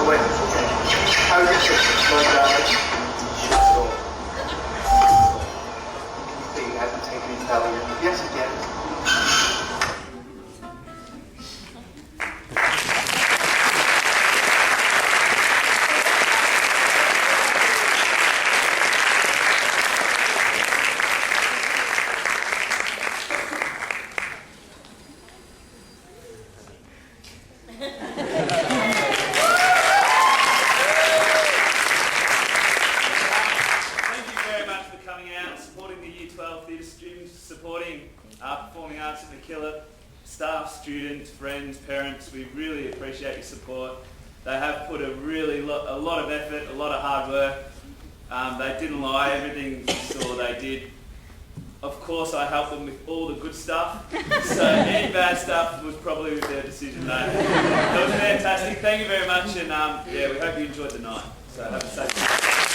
wait. How is it? Slow down. So, you think I have to take these down? Yes, again. Supporting performing arts at Mackillop, staff, students, friends, parents, we really appreciate your support. They have put a lot of effort, a lot of hard work. They didn't lie, everything you saw they did. Of course I helped them with all the good stuff, so any bad stuff was probably with their decision made. It was fantastic, thank you very much, and yeah, we hope you enjoyed the night. So have a safe night.